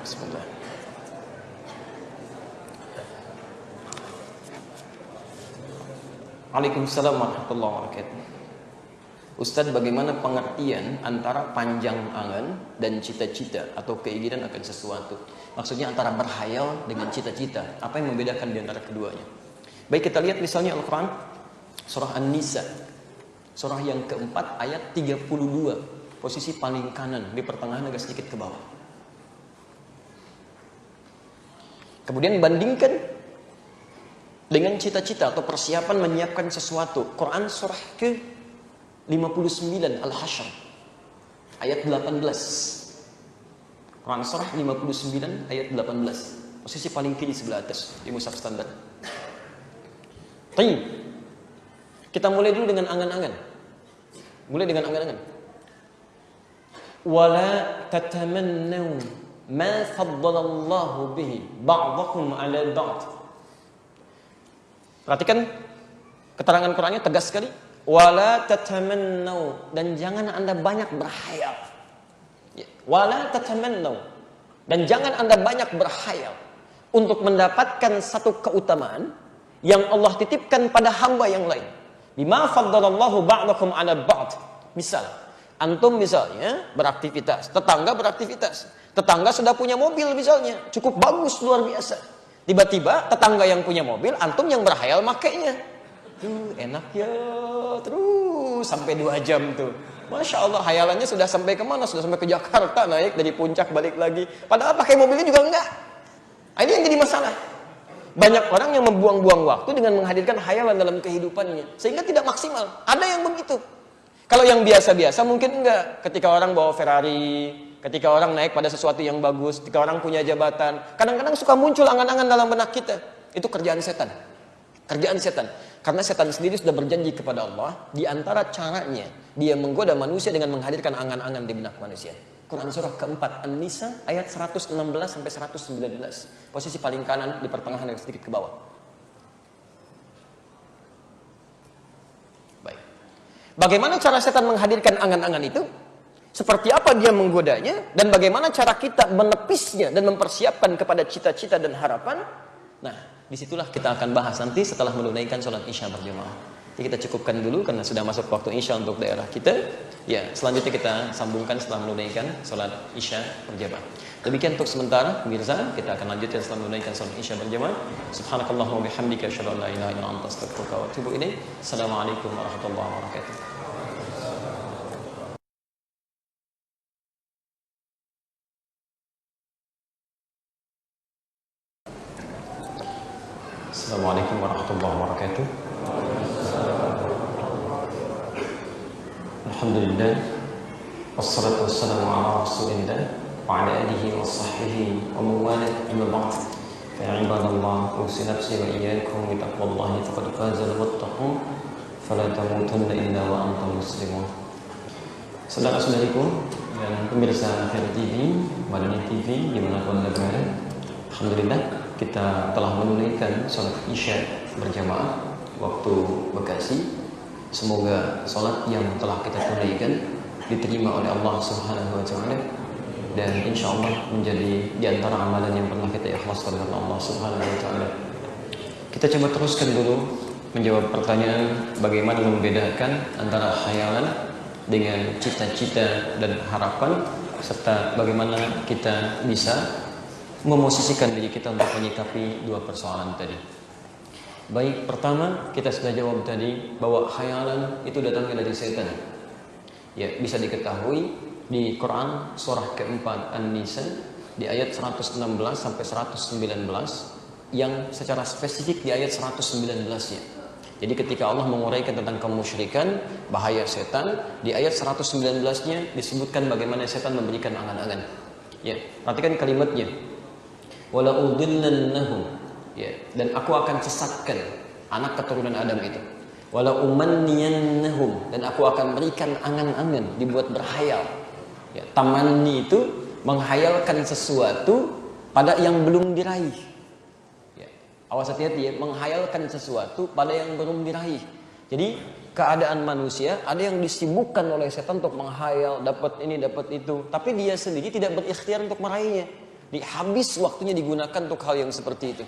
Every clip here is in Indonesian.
Bismillah. Waalaikumsalam warahmatullahi wabarakatuh. Ustadz, bagaimana pengertian antara panjang angan dan cita-cita atau keinginan akan sesuatu? Maksudnya antara berhayal dengan cita-cita. Apa yang membedakan di antara keduanya? Baik, kita lihat misalnya Al-Quran, surah An-Nisa, surah yang keempat ayat 32, posisi paling kanan, di pertengahan agak sedikit ke bawah. Kemudian bandingkan dengan cita-cita atau persiapan menyiapkan sesuatu. Quran surah ke-59 Al-Hasyr ayat 18. Quran surah 59 ayat 18. Posisi paling kiri sebelah atas di mushaf standar. Baik. Kita mulai dulu dengan angan-angan. Mulai dengan angan-angan. Wala tatamannu ma faddalallahu bihi ba'dakum 'ala ba'd. Perhatikan keterangan Qur'annya tegas sekali. Wala tatamannau, dan jangan Anda banyak berhayal. Ya. Wala tatamannau, dan jangan Anda banyak berhayal untuk mendapatkan satu keutamaan yang Allah titipkan pada hamba yang lain. Bima faddalallahu ba'dakum 'ala ba'd. Misal, antum misalnya beraktivitas, tetangga beraktivitas. Tetangga sudah punya mobil misalnya, cukup bagus, luar biasa. Tiba-tiba tetangga yang punya mobil, antum yang berhayal makainya. Tuh, enak ya, terus sampai 2 jam tuh. Masya Allah, hayalannya sudah sampai kemana? Sudah sampai ke Jakarta, naik dari puncak balik lagi. Padahal pakai mobilnya juga enggak. Ini yang jadi masalah. Banyak orang yang membuang-buang waktu dengan menghadirkan hayalan dalam kehidupannya, sehingga tidak maksimal. Ada yang begitu. Kalau yang biasa-biasa mungkin enggak. Ketika orang bawa Ferrari, ketika orang naik pada sesuatu yang bagus, ketika orang punya jabatan, kadang-kadang suka muncul angan-angan dalam benak kita. Itu kerjaan setan. Kerjaan setan. Karena setan sendiri sudah berjanji kepada Allah, di antara caranya dia menggoda manusia dengan menghadirkan angan-angan di benak manusia. Quran surah keempat An-Nisa ayat 116 sampai 119. Posisi paling kanan di pertengahan yang sedikit ke bawah. Baik. Bagaimana cara setan menghadirkan angan-angan itu? Seperti apa dia menggodanya, dan bagaimana cara kita menepisnya dan mempersiapkan kepada cita-cita dan harapan. Nah, disitulah kita akan bahas nanti setelah menunaikan sholat isya berjamaah. Jadi kita cukupkan dulu karena sudah masuk waktu isya untuk daerah kita. Ya, selanjutnya kita sambungkan setelah menunaikan sholat isya berjamaah. Demikian untuk sementara, pemirsa, kita akan lanjutkan setelah menunaikan sholat isya berjamaah. Subhanakallahumma bihamdika asyhadu an la ilaha illa anta astaghfiruka wa atubu ilaik. Assalamualaikum warahmatullahi wabarakatuh. Assalamualaikum warahmatullahi wabarakatuh. Alhamdulillah, wassalatu wassalamu ala rasulillah wa ala alihi wa sahbihi wa mawalah, amma ba'd. Ya ibadallah, usi nafsi wa iyyakum bi taqwallahi faqad fazal muttaqun fala tamutunna illa wa antum muslimun. Saudara-saudariku dan pemirsa Akhir TV, Madani TV dimanapun Anda berada, alhamdulillah kita telah menunaikan sholat isya berjamaah waktu Bekasi. Semoga sholat yang telah kita tunaikan diterima oleh Allah Subhanahu wa Ta'ala, dan insya Allah menjadi di antara amalan yang pernah kita ikhlaskan kepada Allah Subhanahu wa Ta'ala. Kita coba teruskan dulu menjawab pertanyaan bagaimana membedakan antara khayalan dengan cita-cita dan harapan, serta bagaimana kita bisa memosisikan diri kita untuk menyikapi dua persoalan tadi. Baik, pertama kita sudah jawab tadi bahwa khayalan itu datangnya dari setan. Ya, bisa diketahui di Quran surah keempat An-Nisa di ayat 116 sampai 119, yang secara spesifik di ayat 119-nya. Jadi ketika Allah menguraikan tentang kemusyrikan, bahaya setan, di ayat 119-nya disebutkan bagaimana setan memberikan angan-angan. Ya, perhatikan kalimatnya. Wala udillannahum, ya, dan aku akan sesatkan anak keturunan Adam itu. Wala umanniyannahum, dan aku akan berikan angan-angan, dibuat berhayal. Ya, tamanni itu menghayalkan sesuatu pada yang belum diraih. Ya, awas hati-hati ya, menghayalkan sesuatu pada yang belum diraih. Jadi keadaan manusia ada yang disibukkan oleh setan untuk menghayal, dapat ini, dapat itu, tapi dia sendiri tidak berikhtiar untuk meraihnya. Habis waktunya digunakan untuk hal yang seperti itu.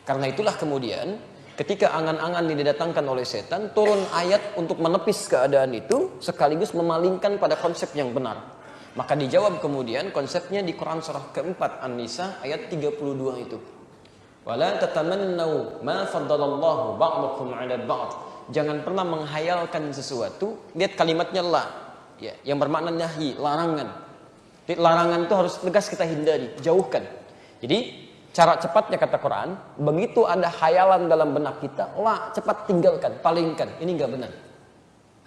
Karena itulah kemudian ketika angan-angan didatangkan oleh setan, turun ayat untuk menepis keadaan itu sekaligus memalingkan pada konsep yang benar. Maka dijawab kemudian konsepnya di Quran surah keempat An-Nisa ayat 32 itu. Wala tatamannau ma faddalallahu ba'dakum 'ala ba'd. Jangan pernah menghayalkan sesuatu. Lihat kalimatnya la, ya, yang bermakna nahi, larangan. Larangan itu harus tegas kita hindari, jauhkan. Jadi cara cepatnya kata Quran, begitu ada khayalan dalam benak kita, cepat tinggalkan, palingkan. Ini nggak benar.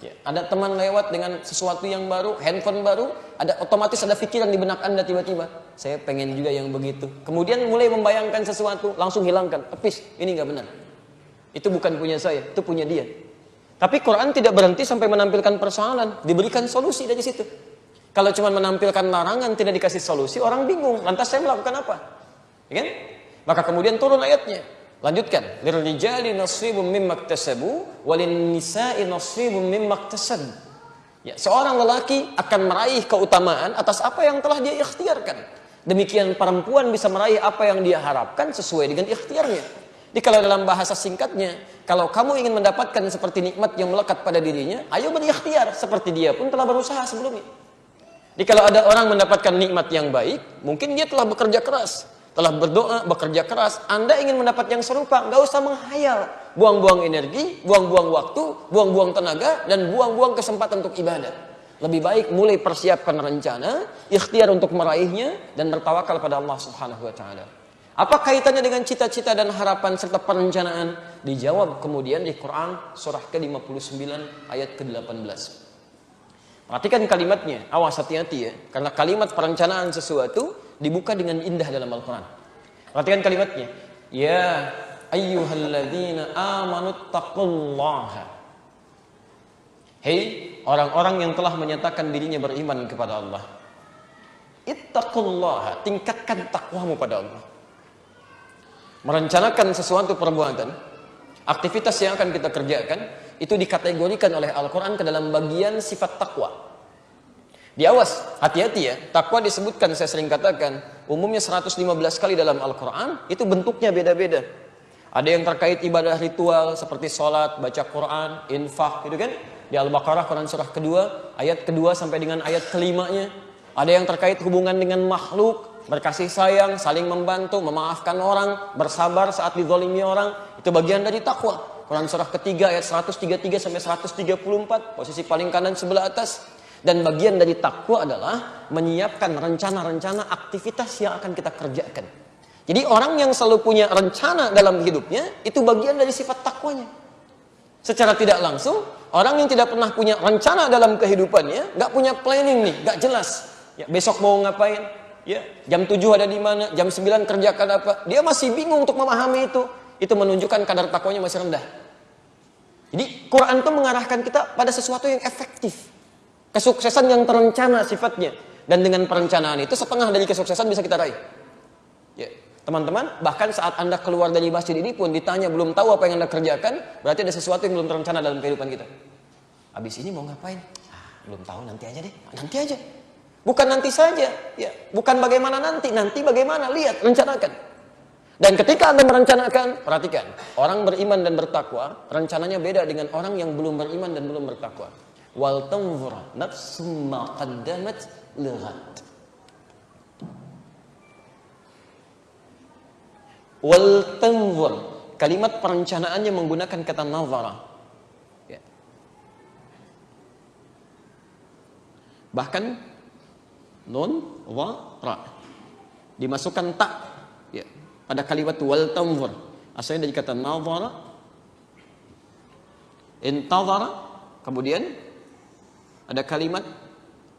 Ya, ada teman lewat dengan sesuatu yang baru, handphone baru, otomatis ada pikiran di benak Anda tiba-tiba, saya pengen juga yang begitu. Kemudian mulai membayangkan sesuatu, langsung hilangkan, tepis. Ini nggak benar. Itu bukan punya saya, itu punya dia. Tapi Quran tidak berhenti sampai menampilkan persoalan, diberikan solusi dari situ. Kalau cuma menampilkan larangan tidak dikasih solusi, orang bingung. Lantas saya melakukan apa? Ya kan? Maka kemudian turun ayatnya. Lanjutkan. Lirrijali nasibum mimma iktasabu walin nisa'i nasibum mimma iktasab. Ya, seorang lelaki akan meraih keutamaan atas apa yang telah dia ikhtiarkan. Demikian perempuan bisa meraih apa yang dia harapkan sesuai dengan ikhtiarnya. Jadi kalau dalam bahasa singkatnya, kalau kamu ingin mendapatkan seperti nikmat yang melekat pada dirinya, ayo berikhtiar seperti dia pun telah berusaha sebelumnya. Jadi kalau ada orang mendapatkan nikmat yang baik, mungkin dia telah bekerja keras, telah berdoa, bekerja keras. Anda ingin mendapat yang serupa, nggak usah menghayal, buang-buang energi, buang-buang waktu, buang-buang tenaga, dan buang-buang kesempatan untuk ibadah. Lebih baik mulai persiapkan rencana, ikhtiar untuk meraihnya, dan bertawakal pada Allah Subhanahu Wa Taala. Apa kaitannya dengan cita-cita dan harapan serta perencanaan? Dijawab kemudian di Quran surah ke-59 ayat ke-18. Perhatikan kalimatnya, awas hati-hati ya. Karena kalimat perencanaan sesuatu dibuka dengan indah dalam Al-Quran. Perhatikan kalimatnya. Ya ayyuhalladzina amanu taqullaha. Hei orang-orang yang telah menyatakan dirinya beriman kepada Allah. Ittaqullaha, tingkatkan takwamu pada Allah. Merencanakan sesuatu perbuatan, aktivitas yang akan kita kerjakan, itu dikategorikan oleh Al-Quran ke dalam bagian sifat takwa. Diawas, hati-hati ya. Takwa disebutkan, saya sering katakan, umumnya 115 kali dalam Al-Quran, itu bentuknya beda-beda. Ada yang terkait ibadah ritual, seperti sholat, baca Quran, infak, gitu kan. Di Al-Baqarah, Quran surah kedua, ayat kedua sampai dengan ayat kelimanya. Ada yang terkait hubungan dengan makhluk, berkasih sayang, saling membantu, memaafkan orang, bersabar saat dizalimi orang. Itu bagian dari takwa. Quran surah ketiga ayat 133 sampai 134, posisi paling kanan sebelah atas. Dan bagian dari takwa adalah menyiapkan rencana-rencana aktivitas yang akan kita kerjakan. Jadi orang yang selalu punya rencana dalam hidupnya, itu bagian dari sifat takwanya. Secara tidak langsung, orang yang tidak pernah punya rencana dalam kehidupannya, gak punya planning nih, gak jelas. Ya, besok mau ngapain? Ya, jam 7 ada di mana? Jam 9 kerjakan apa? Dia masih bingung untuk memahami itu. Itu menunjukkan kadar takwanya masih rendah. Jadi Quran itu mengarahkan kita pada sesuatu yang efektif. Kesuksesan yang terencana sifatnya. Dan dengan perencanaan itu setengah dari kesuksesan bisa kita raih. Ya, teman-teman, bahkan saat Anda keluar dari masjid ini pun ditanya belum tahu apa yang Anda kerjakan, berarti ada sesuatu yang belum terencana dalam kehidupan kita. Habis ini mau ngapain? Belum tahu, nanti aja deh. Nanti aja. Bukan nanti saja, ya. Bukan bagaimana nanti bagaimana, lihat, rencanakan. Dan ketika Anda merencanakan, perhatikan, orang beriman dan bertakwa, rencananya beda dengan orang yang belum beriman dan belum bertakwa. Wal tanzur nafsum ma qaddamat lighad. Wal tanzur, kalimat perencanaannya menggunakan kata nazara. Ya. Bahkan nun wa ra dimasukkan tak, ya, pada kalimat wal tanzur. Asalnya dari kata nazara, intazara, kemudian ada kalimat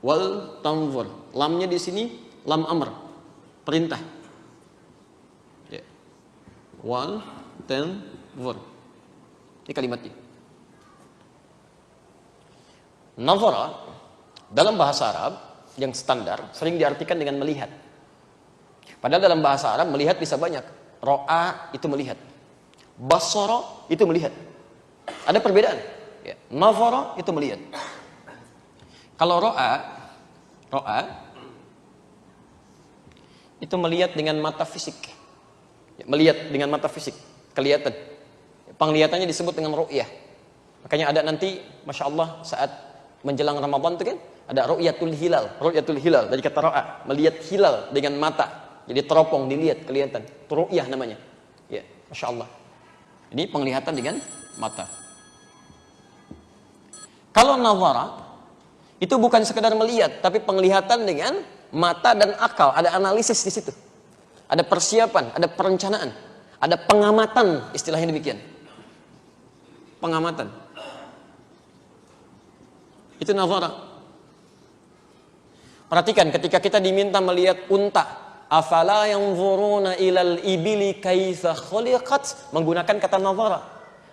wal tanzur. Lamnya di sini lam amr, perintah. Ya. Wal tanzur. Ini kalimatnya. Nazara dalam bahasa Arab yang standar sering diartikan dengan melihat. Padahal dalam bahasa Arab melihat bisa banyak. Ro'a itu melihat. Basara itu melihat. Ada perbedaan. Ya. Nazara itu melihat. Kalau ro'a itu melihat dengan mata fisik. Melihat dengan mata fisik, kelihatan. Penglihatannya disebut dengan ru'yah. Makanya ada nanti, Masya Allah, saat menjelang Ramadan itu kan, ada ru'yatul hilal. Ru'yatul hilal, dari kata ra'a, melihat hilal dengan mata. Jadi teropong, dilihat, kelihatan. Itu ru'yah namanya. Ya, Masya Allah. Ini penglihatan dengan mata. Kalau nazara, itu bukan sekedar melihat, tapi penglihatan dengan mata dan akal. Ada analisis di situ. Ada persiapan, ada perencanaan, ada pengamatan, istilahnya demikian. Pengamatan. Itu nazara. Perhatikan ketika kita diminta melihat unta, afala yanzuruna ilal ibili kaifa khuliqat, menggunakan kata nazara.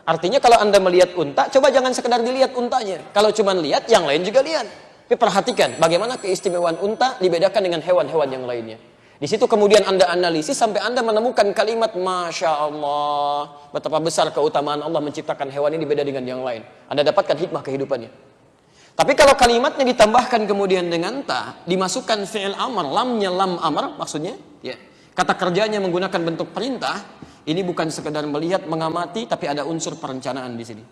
Artinya kalau Anda melihat unta, coba jangan sekedar dilihat untanya. Kalau cuma lihat, yang lain juga lihat. Tapi perhatikan bagaimana keistimewaan unta dibedakan dengan hewan-hewan yang lainnya. Di situ kemudian Anda analisis sampai Anda menemukan kalimat Masya Allah, betapa besar keutamaan Allah menciptakan hewan ini beda dengan yang lain. Anda dapatkan hikmah kehidupannya. Tapi kalau kalimatnya ditambahkan kemudian dengan ta, dimasukkan fi'il amr, lamnya lam amr, maksudnya ya, kata kerjanya menggunakan bentuk perintah, ini bukan sekedar melihat, mengamati, tapi ada unsur perencanaan di sini.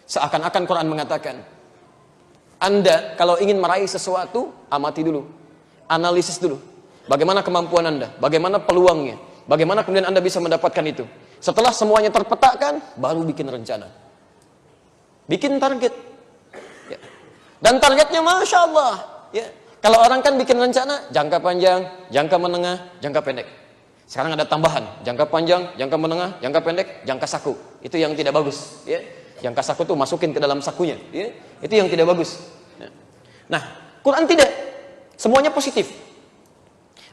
Seakan-akan Quran mengatakan, Anda kalau ingin meraih sesuatu, amati dulu, analisis dulu. Bagaimana kemampuan Anda, bagaimana peluangnya, bagaimana kemudian Anda bisa mendapatkan itu. Setelah semuanya terpetakan, baru bikin rencana. Bikin target. Ya. Dan targetnya Masya Allah. Ya. Kalau orang kan bikin rencana, jangka panjang, jangka menengah, jangka pendek. Sekarang ada tambahan, jangka panjang, jangka menengah, jangka pendek, jangka saku. Itu yang tidak bagus. Ya. Jangka saku tuh masukin ke dalam sakunya. Ya. Itu yang tidak bagus. Ya. Nah, Quran tidak. Semuanya positif.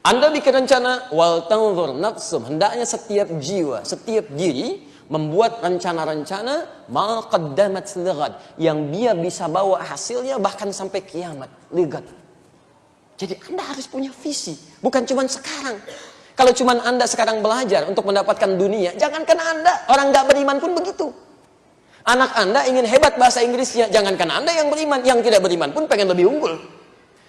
Anda bikin rencana, wal tanzur nafsum, hendaknya setiap jiwa, setiap diri membuat rencana-rencana ma qaddamat lighat, yang dia bisa bawa hasilnya bahkan sampai kiamat. Lighat. Jadi Anda harus punya visi, bukan cuma sekarang. Kalau cuma Anda sekarang belajar untuk mendapatkan dunia, jangankan Anda, orang nggak beriman pun begitu. Anak Anda ingin hebat bahasa Inggrisnya, jangankan Anda yang beriman, yang tidak beriman pun pengen lebih unggul.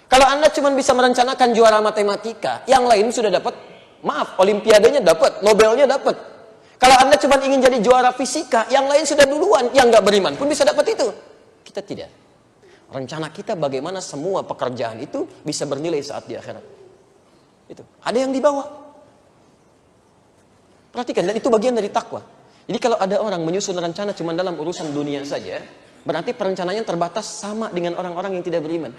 Kalau Anda cuma bisa merencanakan juara matematika, yang lain sudah dapat, maaf, olimpiadanya dapat, Nobelnya dapat. Kalau Anda cuma ingin jadi juara fisika, yang lain sudah duluan, yang nggak beriman pun bisa dapat itu. Kita tidak. Rencana kita bagaimana semua pekerjaan itu bisa bernilai saat di akhirat. Itu. Ada yang dibawa. Perhatikan, dan itu bagian dari takwa. Jadi kalau ada orang menyusun rencana cuma dalam urusan dunia saja, berarti perencanaannya terbatas sama dengan orang-orang yang tidak beriman.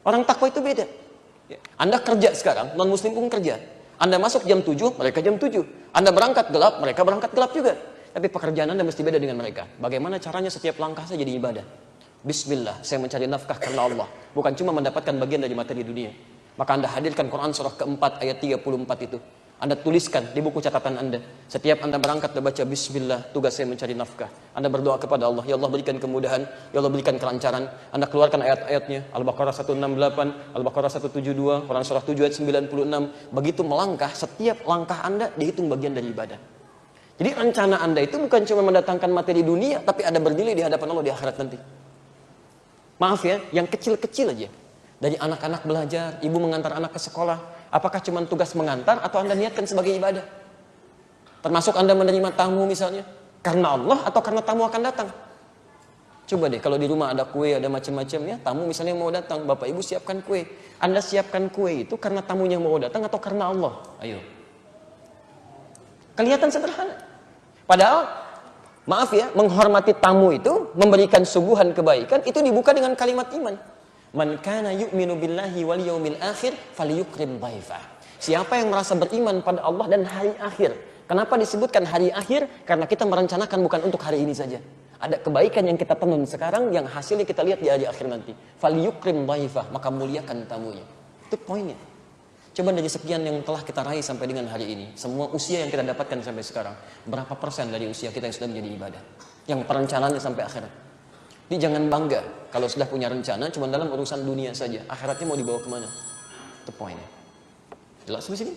Orang takwa itu beda. Anda kerja sekarang, non-muslim pun kerja. Anda masuk jam 7, mereka jam 7. Anda berangkat gelap, mereka berangkat gelap juga. Tapi pekerjaan Anda mesti beda dengan mereka. Bagaimana caranya setiap langkah saya jadi ibadah? Bismillah, saya mencari nafkah karena Allah. Bukan cuma mendapatkan bagian dari materi dunia. Maka Anda hadirkan Quran surah keempat ayat 34 itu. Anda tuliskan di buku catatan Anda. Setiap Anda berangkat dan baca Bismillah, tugas saya mencari nafkah. Anda berdoa kepada Allah, ya Allah berikan kemudahan, ya Allah berikan kelancaran. Anda keluarkan ayat-ayatnya, Al-Baqarah 168, Al-Baqarah 172, Quran surah 7 ayat 96. Begitu melangkah, setiap langkah Anda dihitung bagian dari ibadah. Jadi rencana Anda itu bukan cuma mendatangkan materi dunia, tapi ada bernilai di hadapan Allah di akhirat nanti. Maaf ya, yang kecil-kecil aja. Dari anak-anak belajar, ibu mengantar anak ke sekolah. Apakah cuma tugas mengantar atau Anda niatkan sebagai ibadah? Termasuk Anda menerima tamu misalnya. Karena Allah atau karena tamu akan datang? Coba deh kalau di rumah ada kue, ada macam-macam ya. Tamu misalnya mau datang, Bapak Ibu siapkan kue. Anda siapkan kue itu karena tamunya mau datang atau karena Allah? Ayo. Kelihatan sederhana. Padahal, maaf ya, menghormati tamu itu, memberikan suguhan kebaikan, itu dibuka dengan kalimat iman. Man kana yu'minu billahi wal yawmil akhir falyukrim dhaifah. Siapa yang merasa beriman pada Allah dan hari akhir. Kenapa disebutkan hari akhir? Karena kita merencanakan bukan untuk hari ini saja. Ada kebaikan yang kita tenun sekarang yang hasilnya kita lihat di hari akhir nanti. Falyukrim dhaifah, maka muliakan tamunya. Itu poinnya. Coba dari sekian yang telah kita raih sampai dengan hari ini, semua usia yang kita dapatkan sampai sekarang, berapa persen dari usia kita yang sudah menjadi ibadah? Yang perencanaannya sampai akhirat. Jadi jangan bangga kalau sudah punya rencana cuma dalam urusan dunia saja. Akhiratnya mau dibawa kemana? Itu poinnya. Jelas di sini?